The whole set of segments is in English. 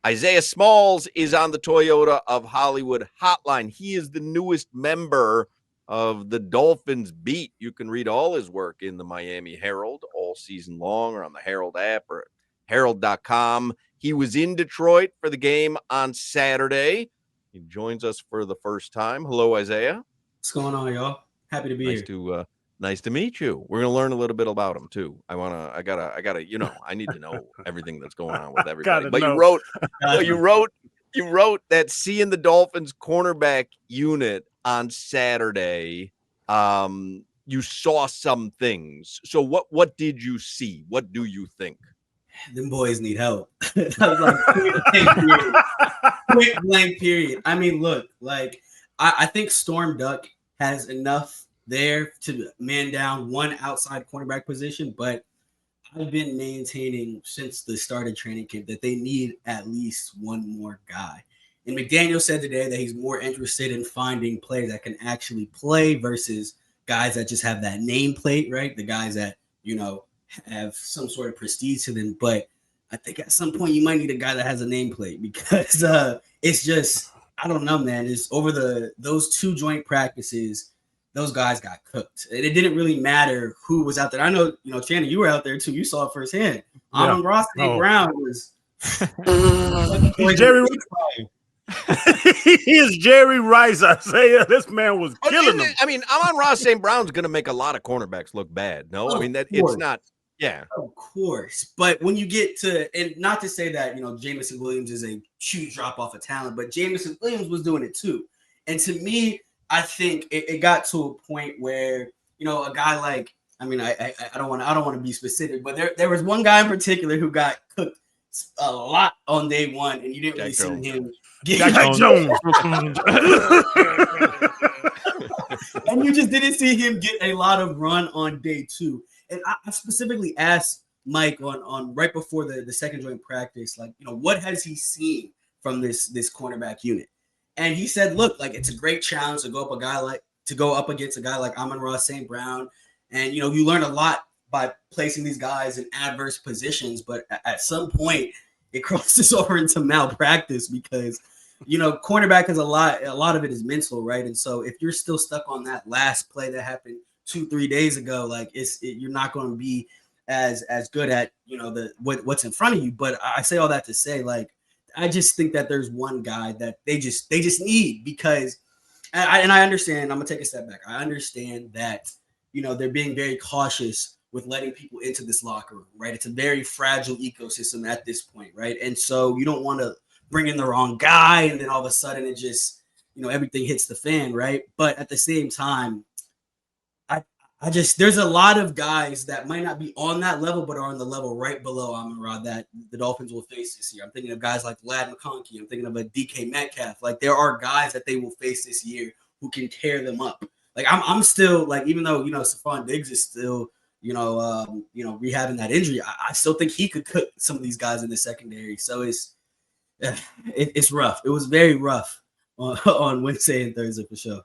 Isaiah Smalls is on the Toyota of Hollywood hotline. He is the newest member of the Dolphins beat. You can read all his work in the Miami Herald all season long, or on the Herald app, or herald.com. He was in Detroit for the game on Saturday. He joins us for the first time. Hello, Isaiah. What's going on, y'all? Happy to be here. Nice to meet you. We're gonna learn a little bit about him too. I gotta, I need to know everything that's going on with everybody. But you wrote that seeing the Dolphins cornerback unit on Saturday, you saw some things. So what did you see? What do you think? Them boys need help. That was like point blank period. I mean, look, like I think Storm Duck has enough there to man down one outside cornerback position, but I've been maintaining since the start of training camp that they need at least one more guy. And McDaniel said today that he's more interested in finding players that can actually play versus guys that just have that nameplate, right? The guys that, have some sort of prestige to them. But I think at some point you might need a guy that has a nameplate because it's just, I don't know, man. It's over those two joint practices, those guys got cooked. It didn't really matter who was out there. I know, Channing, you were out there too. You saw it firsthand. Yeah. Ross Brown was Jerry. He is Jerry Rice, Isaiah. This man was killing them. I mean, Amon-Ra St. Brown's going to make a lot of cornerbacks look bad. No, I mean, it's not. Yeah, of course. But when you get to, and not to say that, Jameson Williams is a huge drop off of talent, but Jameson Williams was doing it too. And to me, I think it got to a point where, a guy like, I mean, I don't want to be specific, but there was one guy in particular who got cooked a lot on day one, and you didn't really see him. Jack Jones. And you just didn't see him get a lot of run on day two. And I specifically asked Mike on right before the second joint practice, like, what has he seen from this cornerback unit? And he said, look, like, it's a great challenge to go up against a guy like Amon-Ra St. Brown. And, you learn a lot by placing these guys in adverse positions. But at some point, it crosses over into malpractice because, cornerback is a lot of it is mental, right? And so if you're still stuck on that last play that happened 2-3 days ago, like you're not going to be as good at, what's in front of you. But I say all that to say, like, I just think that there's one guy that they just need because, and I understand, I'm gonna take a step back. I understand that, they're being very cautious with letting people into this locker room, right? It's a very fragile ecosystem at this point, right? And so you don't want to bring in the wrong guy and then all of a sudden it just, everything hits the fan, right? But at the same time, there's a lot of guys that might not be on that level, but are on the level right below Amon-Ra that the Dolphins will face this year. I'm thinking of guys like Lad McConkey. I'm thinking of a DK Metcalf. Like, there are guys that they will face this year who can tear them up. Like, I'm still, like, even though, Stephon Diggs is still, rehabbing that injury, I still think he could cook some of these guys in the secondary. So it's rough. It was very rough on Wednesday and Thursday for sure.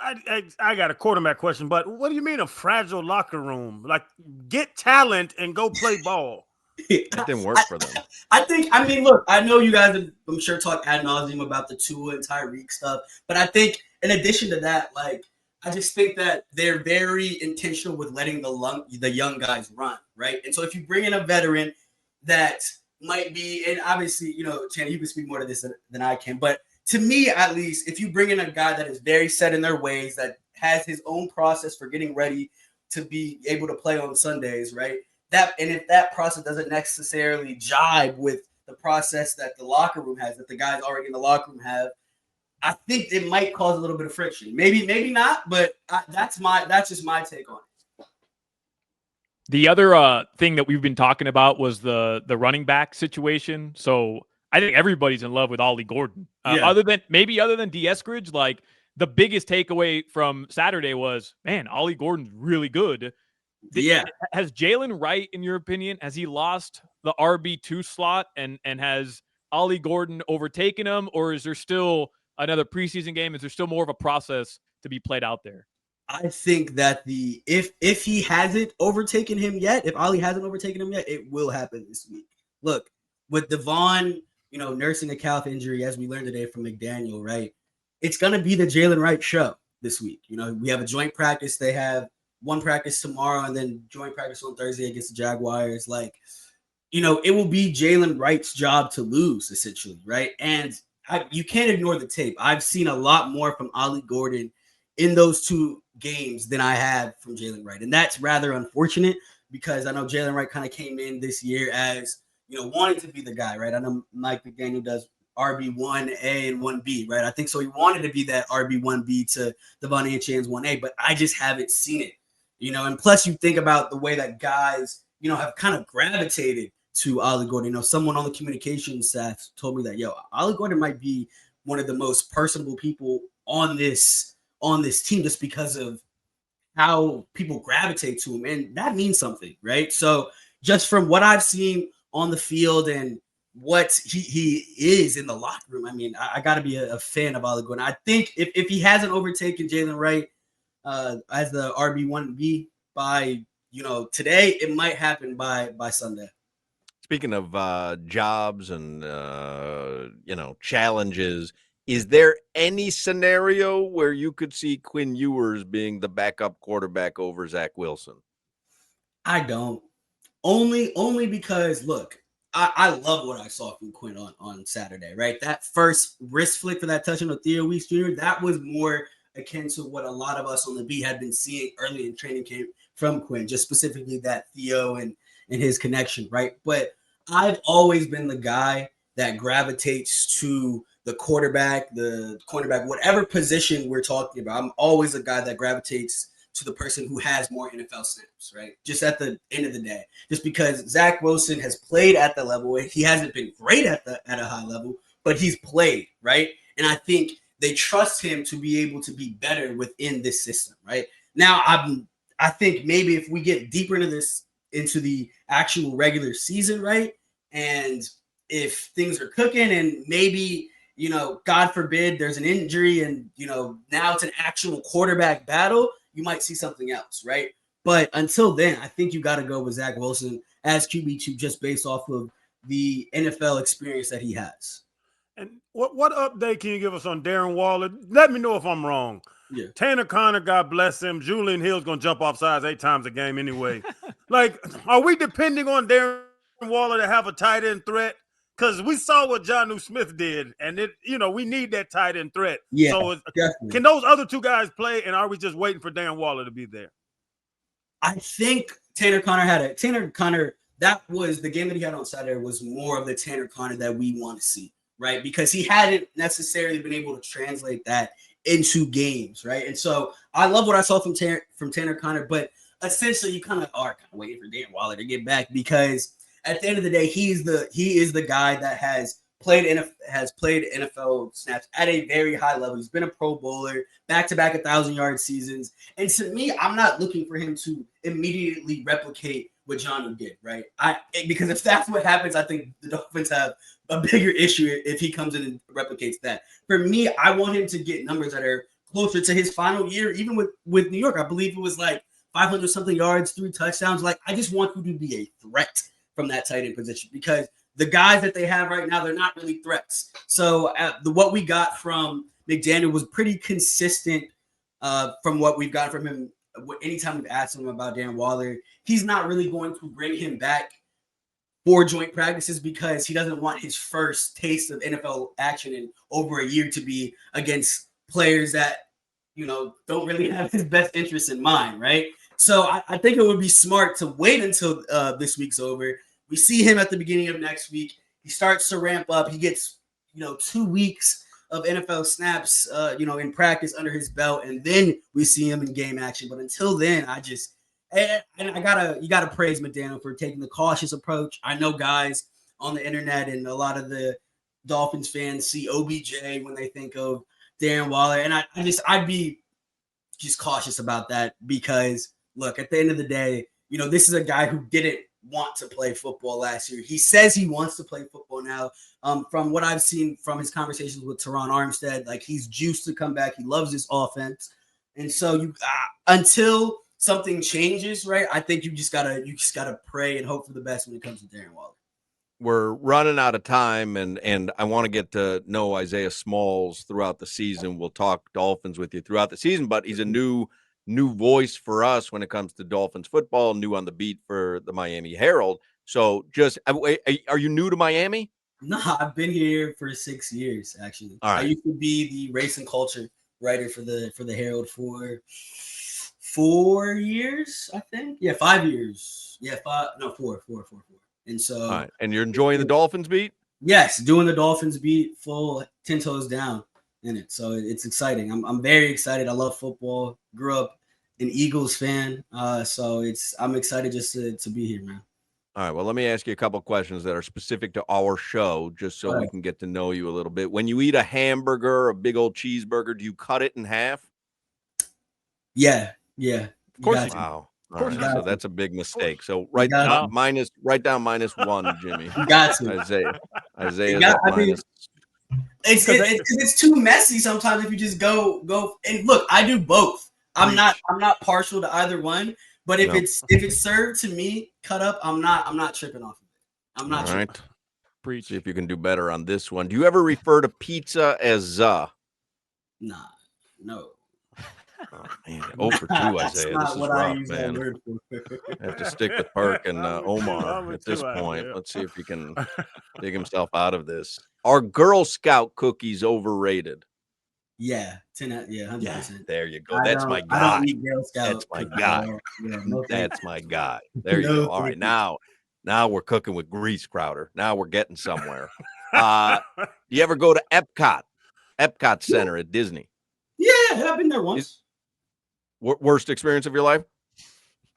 I got a quarterback question, but what do you mean a fragile locker room? Like, get talent and go play ball. That didn't work for them. I mean, look, I know you guys have, I'm sure, talk ad nauseum about the Tua and Tyreek stuff, but I think in addition to that, like, I just think that they're very intentional with letting the young guys run, right? And so if you bring in a veteran that might be, and obviously, Channing, you can speak more to this than I can, but to me, at least, if you bring in a guy that is very set in their ways, that has his own process for getting ready to be able to play on Sundays, right? And if that process doesn't necessarily jibe with the process that the locker room has, that the guys already in the locker room have, I think it might cause a little bit of friction. Maybe not, but that's just my take on it. The other thing that we've been talking about was the running back situation. So I think everybody's in love with Ollie Gordon. Other than D. Eskridge, like, the biggest takeaway from Saturday was, man, Ollie Gordon's really good. Has Jalen Wright, in your opinion, has he lost the RB2 slot and has Ollie Gordon overtaken him, or is there still another preseason game? Is there still more of a process to be played out there? I think that if he hasn't overtaken him yet, if Ollie hasn't overtaken him yet, it will happen this week. Look, with Devon, nursing a calf injury, as we learned today from McDaniel, right? It's going to be the Jalen Wright show this week. We have a joint practice. They have one practice tomorrow and then joint practice on Thursday against the Jaguars. It will be Jalen Wright's job to lose, essentially, right? And you can't ignore the tape. I've seen a lot more from Ollie Gordon in those two games than I have from Jalen Wright. And that's rather unfortunate because I know Jalen Wright kind of came in this year as, wanting to be the guy, right? I know Mike McDaniel does RB1A and 1B, right? I think so. He wanted to be that RB1B to Devon Achane's 1A, but I just haven't seen it, and plus you think about the way that guys, have kind of gravitated to Ollie Gordon. Someone on the communications staff told me that, Ollie Gordon might be one of the most personable people on this team just because of how people gravitate to him. And that means something, right? So just from what I've seen on the field and what he is in the locker room, I got to be a fan of Ollie Gordon. I think if he hasn't overtaken Jalen Wright as the RB1B by, today, it might happen by Sunday. Speaking of jobs and, challenges, is there any scenario where you could see Quinn Ewers being the backup quarterback over Zach Wilson? I don't. Only because, look, I love what I saw from Quinn on Saturday, right? That first wrist flick for that touchdown with Theo Weeks Jr., that was more akin to what a lot of us on the beat had been seeing early in training camp from Quinn, just specifically that Theo and his connection, right? But I've always been the guy that gravitates to the quarterback, the cornerback, whatever position we're talking about. I'm always a guy that gravitates to the person who has more NFL snaps, right? Just at the end of the day, just because Zach Wilson has played at the level, he hasn't been great at a high level, but he's played, right? And I think they trust him to be able to be better within this system, right? Now, I think maybe if we get deeper into the actual regular season, right? And if things are cooking and maybe, God forbid there's an injury and, now it's an actual quarterback battle, you might see something else, right? But until then, I think you got to go with Zach Wilson as QB2 just based off of the NFL experience that he has. And what update can you give us on Darren Waller? Let me know if I'm wrong. Yeah. Tanner Conner, God bless him. Julian Hill's going to jump off sides 8 times a game anyway. Are we depending on Darren Waller to have a tight end threat? Because we saw what Jonnu Smith did, and we need that tight end threat. Yeah, so definitely. Can those other two guys play, and are we just waiting for Darren Waller to be there? I think Tanner Conner, that was the game that he had on Saturday was more of the Tanner Conner that we want to see, right? Because he hadn't necessarily been able to translate that into games, right? And so I love what I saw from Tanner Conner, but essentially you kind of are waiting for Darren Waller to get back because at the end of the day, he is the guy that has played NFL snaps at a very high level. He's been a Pro Bowler, back-to-back 1,000-yard seasons. And to me, I'm not looking for him to immediately replicate what Jonnu did, right? Because if that's what happens, I think the Dolphins have a bigger issue if he comes in and replicates that. For me, I want him to get numbers that are closer to his final year, even with New York. I believe it was 500-something yards, 3 touchdowns. I just want him to be a threat from that tight end position because the guys that they have right now, they're not really threats. So what we got from McDaniel was pretty consistent from what we've got from him. Anytime we've asked him about Darren Waller, he's not really going to bring him back for joint practices because he doesn't want his first taste of NFL action in over a year to be against players that, don't really have his best interests in mind, right? So I think it would be smart to wait until this week's over. We see him at the beginning of next week. He starts to ramp up. He gets, 2 weeks of NFL snaps, in practice under his belt, and then we see him in game action. But until then, you gotta praise McDaniel for taking the cautious approach. I know guys on the internet and a lot of the Dolphins fans see OBJ when they think of Darren Waller, and I'd be just cautious about that because look, at the end of the day, this is a guy who didn't want to play football last year. He says he wants to play football now. From what I've seen from his conversations with Teron Armstead, he's juiced to come back. He loves this offense. And so until something changes, right, I think you just gotta pray and hope for the best when it comes to Darren Waller. we're running out of time, and I want to get to know Isaiah Smalls throughout the season. We'll talk Dolphins with you throughout the season, but he's a new voice for us when it comes to Dolphins football, new on the beat for the Miami Herald. So just are you new to Miami? No, I've been here for 6 years, actually. All right. I used to be the race and culture writer for the Herald for 4 years, I think. Yeah, 5 years. Yeah, four. And so, all right. And you're enjoying the Dolphins beat? Yes, doing the Dolphins beat, full 10 toes down in it. So it's exciting. I'm very excited. I love football. Grew up an Eagles fan. So I'm excited just to be here, man. All right. Well, let me ask you a couple of questions that are specific to our show, just so we can get to know you a little bit. When you eat a hamburger, a big old cheeseburger, do you cut it in half? Yeah. Of course. Wow. Of course. So that's a big mistake. So write down -1, Jimmy. You got to. Isaiah. It's too messy sometimes if you just go and look. I do both. I'm not partial to either one. But if it's served to me cut up, I'm not tripping off of it. I'm not tripping. Right. Preach. See if you can do better on this one. Do you ever refer to pizza as Nah, no. Oh man, 0 for 2, Isaiah. This is rough, man. I have to stick with Perk and Omar at this point. Let's see if he can dig himself out of this. Are Girl Scout cookies overrated? Yeah, 100%. Yeah, there you go. That's my guy. I don't eat Girl Scout. That's my guy. That's my guy. There you go. All right, now we're cooking with grease, Crowder. Now we're getting somewhere. Do you ever go to Epcot Center at Disney? Yeah, I've been there once. Worst experience of your life?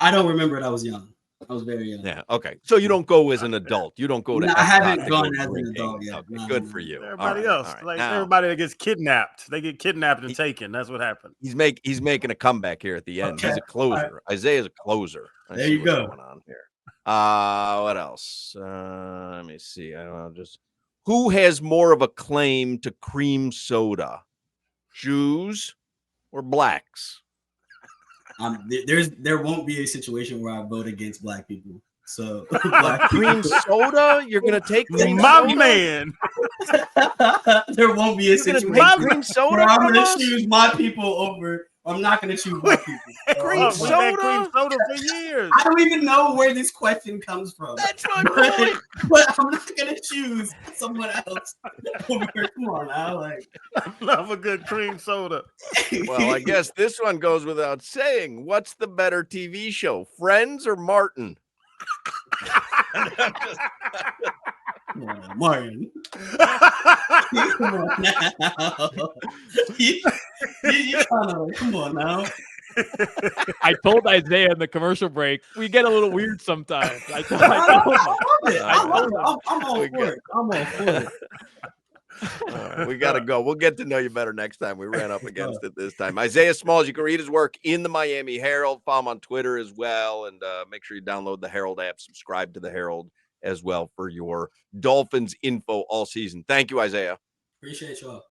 I don't remember it. I was young. I was very young. Yeah. Okay. So you don't go as an adult. You don't go to. I haven't gone as an adult yet. Okay, good for you. Everybody else, like everybody that gets kidnapped, they get kidnapped and taken. That's what happened. He's making a comeback here at the end. Okay. He's a closer. Right. Isaiah's a closer. There you go. Going on here. What else? Let me see. I don't know. Who has more of a claim to cream soda, Jews or blacks? There won't be a situation where I vote against black people. So cream soda, you're gonna take cream soda? Man. There won't be a situation cream soda where I'm gonna choose my people over. I'm not gonna choose black people. Cream soda for years. I don't even know where this question comes from. That's my point. But I'm not gonna choose someone else. Come on now, I love a good cream soda. Well, I guess this one goes without saying. What's the better TV show, Friends or Martin? Martin. Come on now. Come on now. I told Isaiah in the commercial break, we get a little weird sometimes. I'm all for it. We got to go. We'll get to know you better next time. We ran up against it this time. Isaiah Smalls, you can read his work in the Miami Herald. Follow him on Twitter as well. And make sure you download the Herald app. Subscribe to the Herald as well for your Dolphins info all season. Thank you, Isaiah. Appreciate y'all.